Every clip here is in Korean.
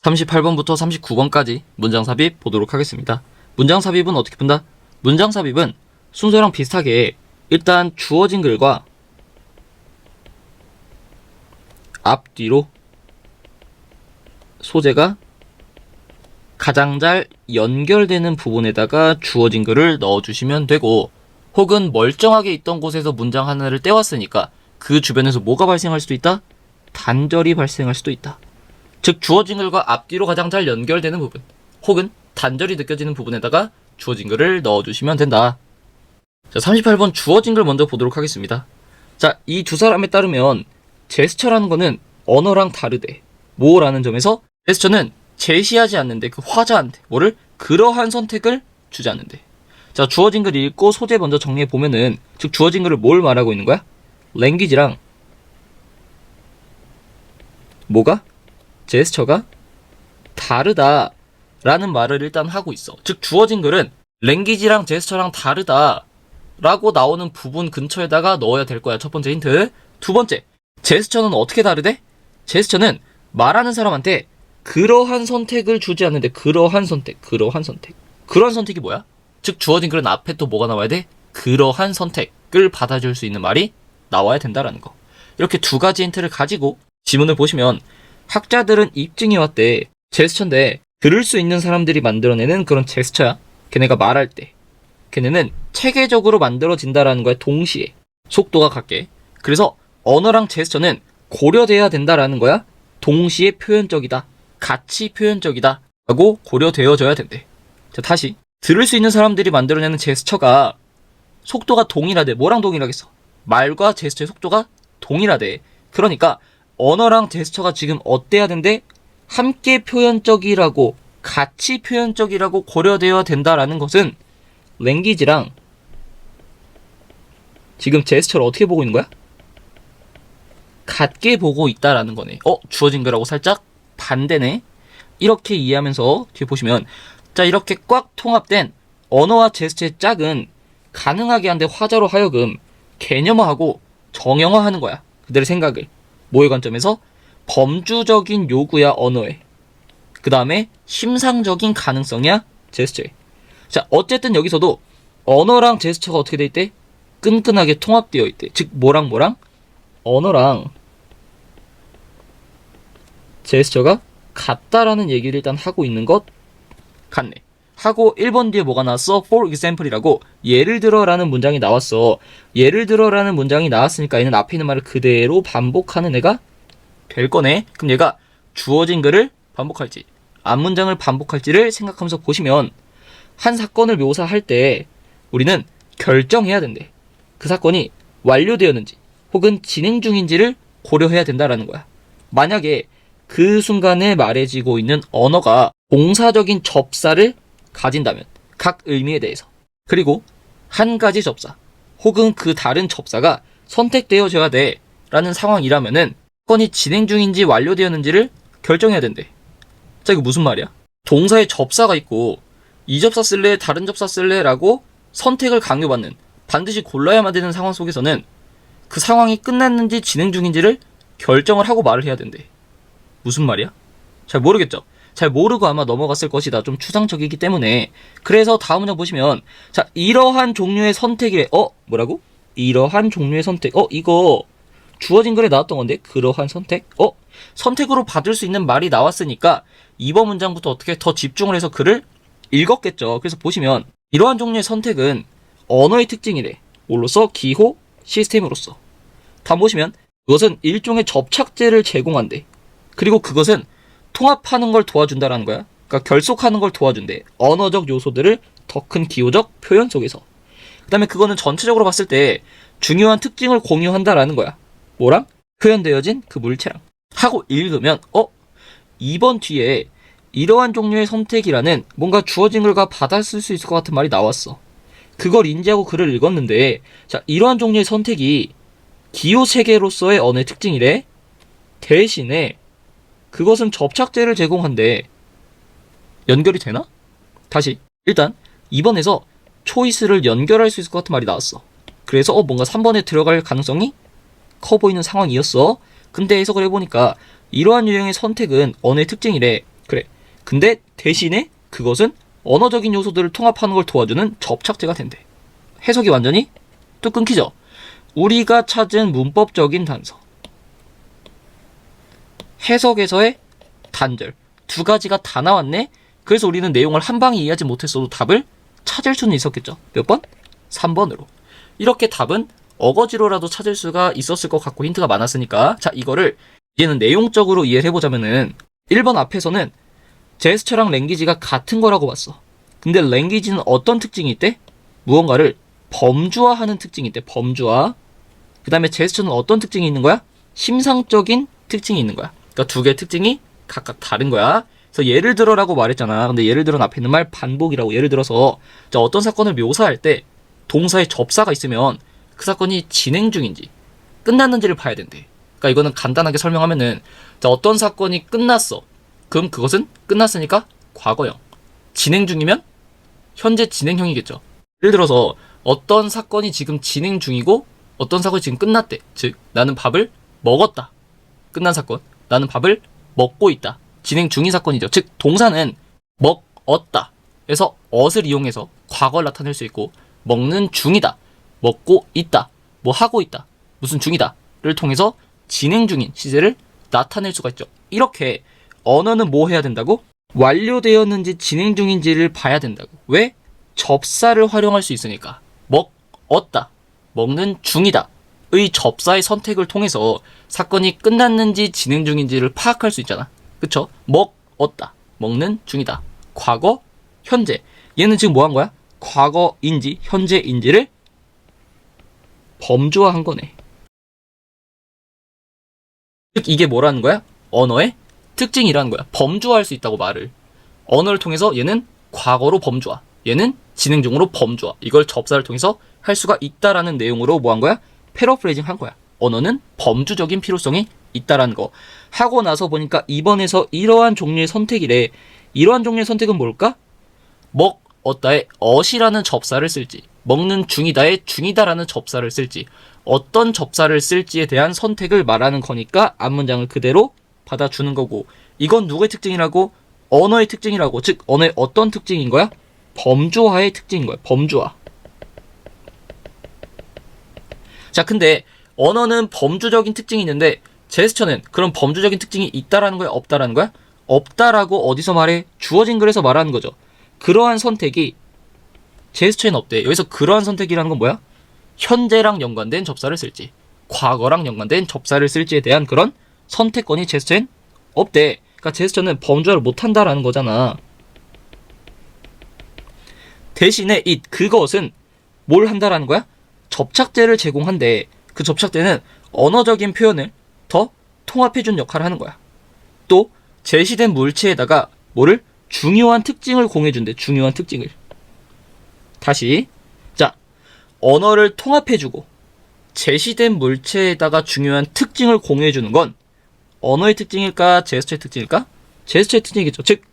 38번부터 39번까지 문장 삽입 보도록 하겠습니다. 문장 삽입은 어떻게 푼다? 문장 삽입은 순서랑 비슷하게 일단 주어진 글과 앞뒤로 소재가 가장 잘 연결되는 부분에다가 주어진 글을 넣어주시면 되고, 혹은 멀쩡하게 있던 곳에서 문장 하나를 떼왔으니까 그 주변에서 뭐가 발생할 수도 있다? 단절이 발생할 수도 있다. 즉 주어진 글과 앞뒤로 가장 잘 연결되는 부분 혹은 단절이 느껴지는 부분에다가 주어진 글을 넣어주시면 된다. 자, 38번 주어진 글 먼저 보도록 하겠습니다. 자, 이 두 사람에 따르면 제스처라는 거는 언어랑 다르대. 뭐라는 점에서 제스처는 제시하지 않는데, 그 화자한테 뭐를? 그러한 선택을 주지 않는데. 자, 주어진 글 읽고 소재 먼저 정리해보면은, 즉 주어진 글을 뭘 말하고 있는 거야? 랭귀지랑 뭐가? 제스처가 다르다 라는 말을 일단 하고 있어. 즉 주어진 글은 랭귀지랑 제스처랑 다르다 라고 나오는 부분 근처에다가 넣어야 될 거야. 첫 번째 힌트. 두 번째, 제스처는 어떻게 다르대? 제스처는 말하는 사람한테 그러한 선택을 주지 않는데, 그러한 선택. 그러한 선택이 뭐야? 즉 주어진 글은 앞에 또 뭐가 나와야 돼? 그러한 선택을 받아줄 수 있는 말이 나와야 된다라는 거. 이렇게 두 가지 힌트를 가지고 지문을 보시면, 학자들은 입증해 왔대. 제스처인데 들을 수 있는 사람들이 만들어내는 그런 제스처야. 걔네가 말할 때 걔네는 체계적으로 만들어진다라는 거에 동시에 속도가 같게. 그래서 언어랑 제스처는 고려돼야 된다라는 거야. 동시에 표현적이다, 같이 표현적이다 라고 고려되어져야 된대. 자, 다시 들을 수 있는 사람들이 만들어내는 제스처가 속도가 동일하대. 뭐랑 동일하겠어? 말과 제스처의 속도가 동일하대. 그러니까 언어랑 제스처가 지금 어때야 된대? 함께 표현적이라고, 같이 표현적이라고 고려되어야 된다라는 것은 랭귀지랑 지금 제스처를 어떻게 보고 있는 거야? 같게 보고 있다라는 거네. 주어진 거라고 살짝 반대네. 이렇게 이해하면서 뒤에 보시면, 자, 이렇게 꽉 통합된 언어와 제스처의 짝은 가능하게 한데 화자로 하여금 개념화하고 정형화하는 거야. 그들의 생각을. 뭐의 관점에서? 범주적인 요구야 언어에, 그 다음에 심상적인 가능성이야 제스처에. 자, 어쨌든 여기서도 언어랑 제스처가 어떻게 돼 있대? 끈끈하게 통합되어 있대. 즉 뭐랑 언어랑 제스처가 같다라는 얘기를 일단 하고 있는 것 같네. 하고 1번 뒤에 뭐가 나왔어? For example이라고 예를 들어 라는 문장이 나왔어. 예를 들어 라는 문장이 나왔으니까 얘는 앞에 있는 말을 그대로 반복하는 애가 될 거네. 그럼 얘가 주어진 글을 반복할지 앞문장을 반복할지를 생각하면서 보시면, 한 사건을 묘사할 때 우리는 결정해야 된대. 그 사건이 완료되었는지 혹은 진행 중인지를 고려해야 된다라는 거야. 만약에 그 순간에 말해지고 있는 언어가 동사적인 접사를 가진다면, 각 의미에 대해서, 그리고 한 가지 접사 혹은 그 다른 접사가 선택되어져야 돼 라는 상황이라면은 사건이 진행 중인지 완료되었는지를 결정해야 된대. 자, 이거 무슨 말이야? 동사에 접사가 있고 이 접사 쓸래 다른 접사 쓸래 라고 선택을 강요받는, 반드시 골라야만 되는 상황 속에서는 그 상황이 끝났는지 진행 중인지를 결정을 하고 말을 해야 된대. 무슨 말이야? 잘 모르겠죠? 잘 모르고 아마 넘어갔을 것이다. 좀 추상적이기 때문에. 그래서 다음 문장 보시면, 자, 이러한 종류의 선택이래. 뭐라고? 이러한 종류의 선택. 이거 주어진 글에 나왔던 건데, 그러한 선택? 선택으로 받을 수 있는 말이 나왔으니까 이번 문장부터 어떻게 더 집중을 해서 글을 읽었겠죠. 그래서 보시면, 이러한 종류의 선택은 언어의 특징이래. 뭘로써? 기호 시스템으로써. 다음 보시면, 그것은 일종의 접착제를 제공한대. 그리고 그것은 통합하는 걸 도와준다라는 거야. 그러니까 결속하는 걸 도와준대. 언어적 요소들을 더 큰 기호적 표현 속에서. 그 다음에 그거는 전체적으로 봤을 때 중요한 특징을 공유한다라는 거야. 뭐랑? 표현되어진 그 물체랑. 하고 읽으면 2번 뒤에 이러한 종류의 선택이라는 뭔가 주어진 글과 받아쓸 수 있을 것 같은 말이 나왔어. 그걸 인지하고 글을 읽었는데, 자, 이러한 종류의 선택이 기호 체계로서의 언어의 특징이래. 대신에 그것은 접착제를 제공한대. 연결이 되나? 다시 일단 2번에서 초이스를 연결할 수 있을 것 같은 말이 나왔어. 그래서 뭔가 3번에 들어갈 가능성이 커 보이는 상황이었어. 근데 해석을 해보니까 이러한 유형의 선택은 언어의 특징이래. 그래. 근데 대신에 그것은 언어적인 요소들을 통합하는 걸 도와주는 접착제가 된대. 해석이 완전히 또 끊기죠. 우리가 찾은 문법적인 단서, 해석에서의 단절, 두 가지가 다 나왔네. 그래서 우리는 내용을 한 방에 이해하지 못했어도 답을 찾을 수는 있었겠죠. 몇 번? 3번으로. 이렇게 답은 어거지로라도 찾을 수가 있었을 것 같고 힌트가 많았으니까, 자, 이거를 얘는 내용적으로 이해를 해보자면은 1번 앞에서는 제스처랑 랭귀지가 같은 거라고 봤어. 근데 랭귀지는 어떤 특징이 있대? 무언가를 범주화하는 특징이 있대. 범주화. 그 다음에 제스처는 어떤 특징이 있는 거야? 심상적인 특징이 있는 거야. 그러니까 두 개의 특징이 각각 다른 거야. 그래서 예를 들어라고 말했잖아. 근데 예를 들어는 앞에 있는 말 반복이라고. 예를 들어서 자, 어떤 사건을 묘사할 때 동사에 접사가 있으면 그 사건이 진행 중인지 끝났는지를 봐야 된대. 그러니까 이거는 간단하게 설명하면은 자, 어떤 사건이 끝났어. 그럼 그것은 끝났으니까 과거형. 진행 중이면 현재 진행형이겠죠. 예를 들어서 어떤 사건이 지금 진행 중이고 어떤 사건이 지금 끝났대. 즉 나는 밥을 먹었다. 끝난 사건. 나는 밥을 먹고 있다. 진행 중인 사건이죠. 즉 동사는 먹었다 에서 ot을 이용해서 과거를 나타낼 수 있고, 먹는 중이다, 먹고 있다, 뭐 하고 있다, 무슨 중이다를 통해서 진행 중인 시제를 나타낼 수가 있죠. 이렇게 언어는 뭐 해야 된다고? 완료되었는지 진행 중인지를 봐야 된다고. 왜? 접사를 활용할 수 있으니까. 먹었다, 먹는 중이다 의 접사의 선택을 통해서 사건이 끝났는지 진행 중인지를 파악할 수 있잖아. 그쵸? 먹었다, 먹는 중이다, 과거, 현재. 얘는 지금 뭐 한 거야? 과거인지 현재인지를 범주화한 거네. 즉 이게 뭐라는 거야? 언어의 특징이라는 거야. 범주화할 수 있다고 말을. 언어를 통해서 얘는 과거로 범주화, 얘는 진행 중으로 범주화. 이걸 접사를 통해서 할 수가 있다라는 내용으로 뭐 한 거야? 패러프레이징 한 거야. 언어는 범주적인 필요성이 있다라는 거. 하고 나서 보니까 2번에서 이러한 종류의 선택이래. 이러한 종류의 선택은 뭘까? 먹었다의 ot이라는 접사를 쓸지, 먹는 중이다의 중이다라는 접사를 쓸지, 어떤 접사를 쓸지에 대한 선택을 말하는 거니까 앞문장을 그대로 받아주는 거고, 이건 누구의 특징이라고? 언어의 특징이라고. 즉 언어의 어떤 특징인 거야? 범주화의 특징인 거야. 범주화. 자, 근데 언어는 범주적인 특징이 있는데 제스처는 그런 범주적인 특징이 있다라는 거야, 없다라는 거야? 없다라고 어디서 말해? 주어진 글에서 말하는 거죠. 그러한 선택이 제스처에는 없대. 여기서 그러한 선택이라는 건 뭐야? 현재랑 연관된 접사를 쓸지, 과거랑 연관된 접사를 쓸지에 대한 그런 선택권이 제스처엔 없대. 그러니까 제스처는 범주화를 못한다라는 거잖아. 대신에 그것은 뭘 한다라는 거야? 접착제를 제공한대. 그 접착제는 언어적인 표현을 더 통합해준 역할을 하는 거야. 또 제시된 물체에다가 뭐를? 중요한 특징을 공유해준대. 중요한 특징을. 다시, 자, 언어를 통합해주고 제시된 물체에다가 중요한 특징을 공유해주는 건 언어의 특징일까? 제스처의 특징일까? 제스처의 특징이겠죠. 즉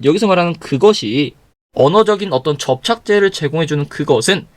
여기서 말하는 그것이, 언어적인 어떤 접착제를 제공해주는 그것은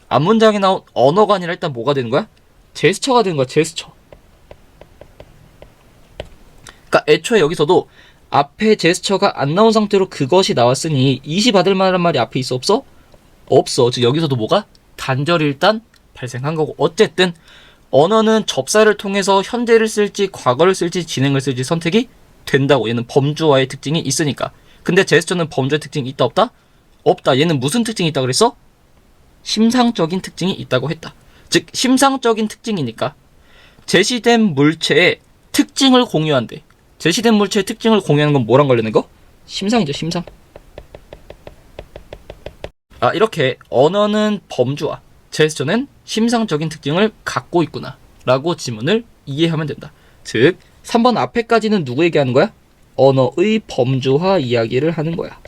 앞문장에 나온 언어가 아니라 일단 뭐가 되는 거야? 제스처가 되는 거야. 제스처. 그러니까 애초에 여기서도 앞에 제스처가 안 나온 상태로 그것이 나왔으니 이시 받을 만한 말이 앞에 있어, 없어? 없어. 즉 여기서도 뭐가? 단절이 일단 발생한 거고. 어쨌든 언어는 접사를 통해서 현재를 쓸지 과거를 쓸지 진행을 쓸지 선택이 된다고. 얘는 범주화의 특징이 있으니까. 근데 제스처는 범주화의 특징이 있다, 없다? 없다. 얘는 무슨 특징이 있다 그랬어? 심상적인 특징이 있다고 했다. 즉 심상적인 특징이니까 제시된 물체의 특징을 공유한대. 제시된 물체의 특징을 공유하는 건 뭐랑 관련된 거? 심상이죠. 심상. 이렇게 언어는 범주화, 제스처는 심상적인 특징을 갖고 있구나 라고 지문을 이해하면 된다. 즉 3번 앞에까지는 누구 얘기하는 거야? 언어의 범주화 이야기를 하는 거야.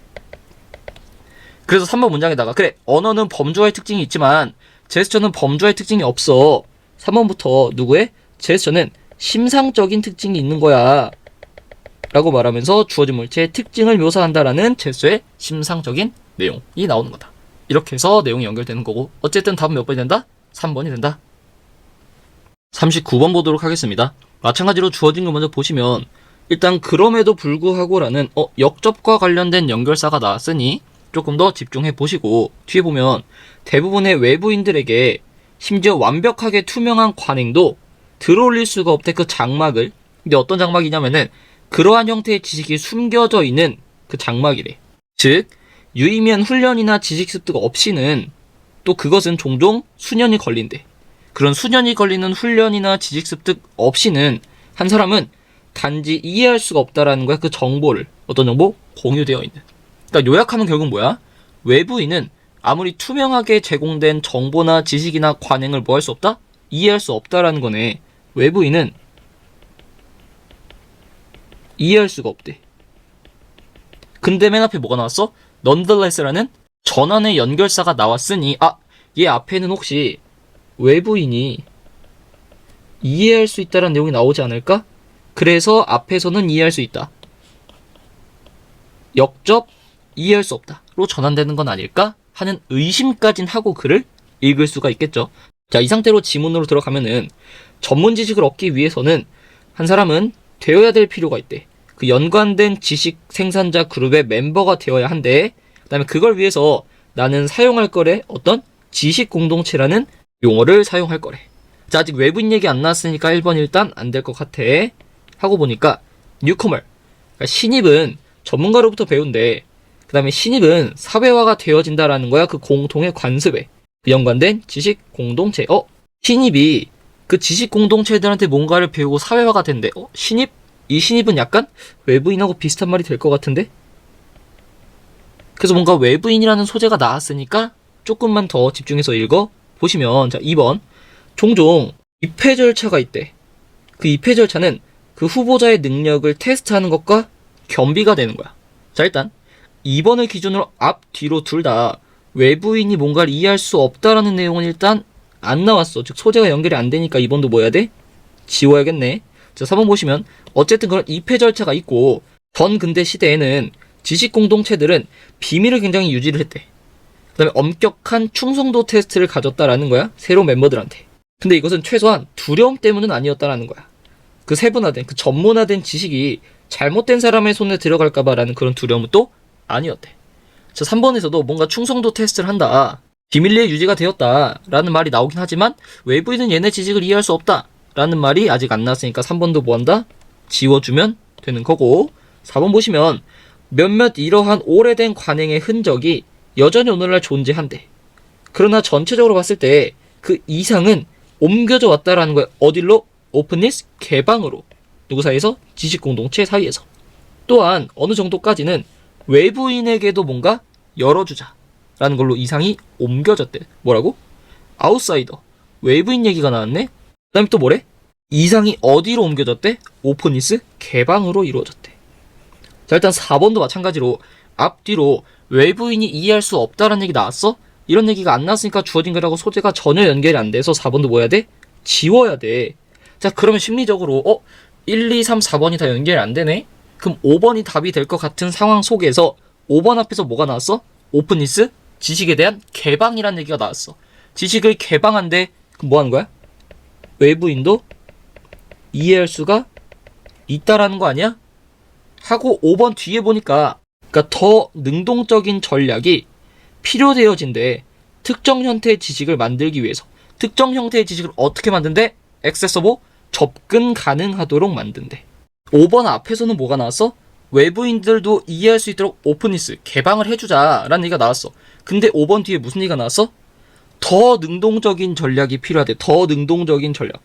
그래서 3번 문장에다가 그래, 언어는 범주화의 특징이 있지만 제스처는 범주화의 특징이 없어. 3번부터 누구의? 제스처는 심상적인 특징이 있는 거야 라고 말하면서 주어진 물체의 특징을 묘사한다라는 제스처의 심상적인 내용이 나오는 거다. 이렇게 해서 내용이 연결되는 거고, 어쨌든 답은 몇 번이 된다? 3번이 된다. 39번 보도록 하겠습니다. 마찬가지로 주어진 거 먼저 보시면 일단 그럼에도 불구하고라는 역접과 관련된 연결사가 나왔으니 조금 더 집중해 보시고, 뒤에 보면 대부분의 외부인들에게 심지어 완벽하게 투명한 관행도 들어올릴 수가 없대. 그 장막을. 근데 어떤 장막이냐면은 그러한 형태의 지식이 숨겨져 있는 그 장막이래. 즉 유의미한 훈련이나 지식 습득 없이는 또 그것은 종종 수년이 걸린대. 그런 수년이 걸리는 훈련이나 지식 습득 없이는 한 사람은 단지 이해할 수가 없다라는 거야. 그 정보를. 어떤 정보? 공유되어 있는. 그러니까 요약하면 결국 뭐야? 외부인은 아무리 투명하게 제공된 정보나 지식이나 관행을 뭐 할 수 없다? 이해할 수 없다라는 거네. 외부인은 이해할 수가 없대. 근데 맨 앞에 뭐가 나왔어? nonetheless라는 전환의 연결사가 나왔으니 얘 앞에는 혹시 외부인이 이해할 수 있다라는 내용이 나오지 않을까? 그래서 앞에서는 이해할 수 있다. 역접 이해할 수 없다로 전환되는 건 아닐까? 하는 의심까진 하고 글을 읽을 수가 있겠죠. 자, 이 상태로 지문으로 들어가면은 전문 지식을 얻기 위해서는 한 사람은 되어야 될 필요가 있대. 그 연관된 지식 생산자 그룹의 멤버가 되어야 한대. 그 다음에 그걸 위해서 나는 사용할 거래. 어떤 지식 공동체라는 용어를 사용할 거래. 자, 아직 외부인 얘기 안 나왔으니까 1번 일단 안 될 것 같아. 하고 보니까 뉴커머, 그러니까 신입은 전문가로부터 배운대. 그 다음에 신입은 사회화가 되어진다라는 거야. 그 공통의 관습에. 그 연관된 지식 공동체. 신입이 그 지식 공동체들한테 뭔가를 배우고 사회화가 된대. 신입? 이 신입은 약간 외부인하고 비슷한 말이 될 것 같은데? 그래서 뭔가 외부인이라는 소재가 나왔으니까 조금만 더 집중해서 읽어 보시면, 자, 2번. 종종 입회 절차가 있대. 그 입회 절차는 그 후보자의 능력을 테스트하는 것과 겸비가 되는 거야. 자, 일단 2번을 기준으로 앞, 뒤로 둘 다 외부인이 뭔가를 이해할 수 없다라는 내용은 일단 안 나왔어. 즉 소재가 연결이 안 되니까 2번도 뭐 해야 돼? 지워야겠네. 자, 3번 보시면 어쨌든 그런 입회 절차가 있고, 전 근대 시대에는 지식 공동체들은 비밀을 굉장히 유지를 했대. 그 다음에 엄격한 충성도 테스트를 가졌다라는 거야. 새로운 멤버들한테. 근데 이것은 최소한 두려움 때문은 아니었다라는 거야. 그 세분화된, 그 전문화된 지식이 잘못된 사람의 손에 들어갈까봐라는 그런 두려움은 또 아니었대. 자, 3번에서도 뭔가 충성도 테스트를 한다. 비밀리에 유지가 되었다라는 말이 나오긴 하지만 외부인은 얘네 지식을 이해할 수 없다라는 말이 아직 안 나왔으니까 3번도 뭐 한다? 지워주면 되는 거고, 4번 보시면 몇몇 이러한 오래된 관행의 흔적이 여전히 오늘날 존재한대. 그러나 전체적으로 봤을 때 그 이상은 옮겨져 왔다라는 거야. 어딜로? 오픈니스, 개방으로. 누구 사이에서? 지식 공동체 사이에서. 또한 어느 정도까지는 외부인에게도 뭔가 열어주자라는 걸로 이상이 옮겨졌대. 뭐라고? 아웃사이더. 외부인 얘기가 나왔네. 그 다음에 또 뭐래? 이상이 어디로 옮겨졌대? 오픈니스, 개방으로 이루어졌대. 자, 일단 4번도 마찬가지로 앞뒤로 외부인이 이해할 수 없다라는 얘기 나왔어? 이런 얘기가 안 나왔으니까 주어진 거라고 소재가 전혀 연결이 안 돼서 4번도 뭐 해야 돼? 지워야 돼. 자, 그러면 심리적으로 1, 2, 3, 4번이 다 연결이 안 되네? 그럼 5번이 답이 될 것 같은 상황 속에서 5번 앞에서 뭐가 나왔어? 오픈니스, 지식에 대한 개방이라는 얘기가 나왔어. 지식을 개방한데 그럼 뭐 하는 거야? 외부인도 이해할 수가 있다라는 거 아니야? 하고 5번 뒤에 보니까, 그러니까 더 능동적인 전략이 필요되어진대. 특정 형태의 지식을 만들기 위해서. 특정 형태의 지식을 어떻게 만든대? 액세서블, 접근 가능하도록 만든대. 5번 앞에서는 뭐가 나왔어? 외부인들도 이해할 수 있도록 오픈니스, 개방을 해주자라는 얘기가 나왔어. 근데 5번 뒤에 무슨 얘기가 나왔어? 더 능동적인 전략이 필요하대. 더 능동적인 전략.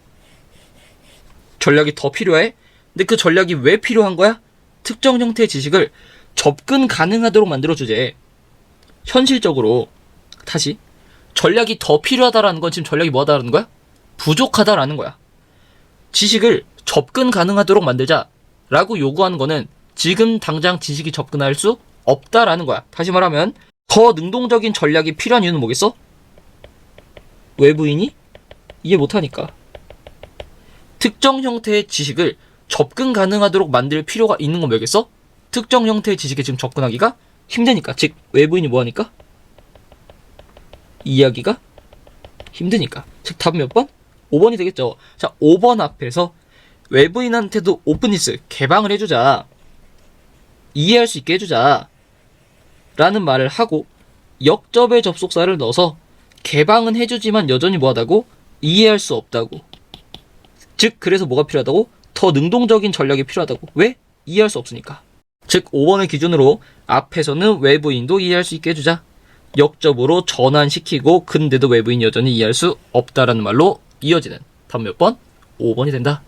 전략이 더 필요해? 근데 그 전략이 왜 필요한 거야? 특정 형태의 지식을 접근 가능하도록 만들어주제. 현실적으로 다시 전략이 더 필요하다라는 건 지금 전략이 뭐하다라는 거야? 부족하다라는 거야. 지식을 접근 가능하도록 만들자라고 요구하는 거는 지금 당장 지식이 접근할 수 없다라는 거야. 다시 말하면 더 능동적인 전략이 필요한 이유는 뭐겠어? 외부인이 이해 못하니까. 특정 형태의 지식을 접근 가능하도록 만들 필요가 있는 건 뭐겠어? 특정 형태의 지식에 지금 접근하기가 힘드니까. 즉 외부인이 뭐하니까? 이해하기가 힘드니까. 즉 답은 몇 번? 5번이 되겠죠. 자, 5번 앞에서 외부인한테도 오픈니스, 개방을 해주자. 이해할 수 있게 해주자. 라는 말을 하고 역접의 접속사를 넣어서 개방은 해주지만 여전히 뭐하다고? 이해할 수 없다고. 즉 그래서 뭐가 필요하다고? 더 능동적인 전략이 필요하다고. 왜? 이해할 수 없으니까. 즉 5번을 기준으로 앞에서는 외부인도 이해할 수 있게 해주자. 역접으로 전환시키고 근데도 외부인 여전히 이해할 수 없다라는 말로 이어지는 답 몇 번? 5번이 된다.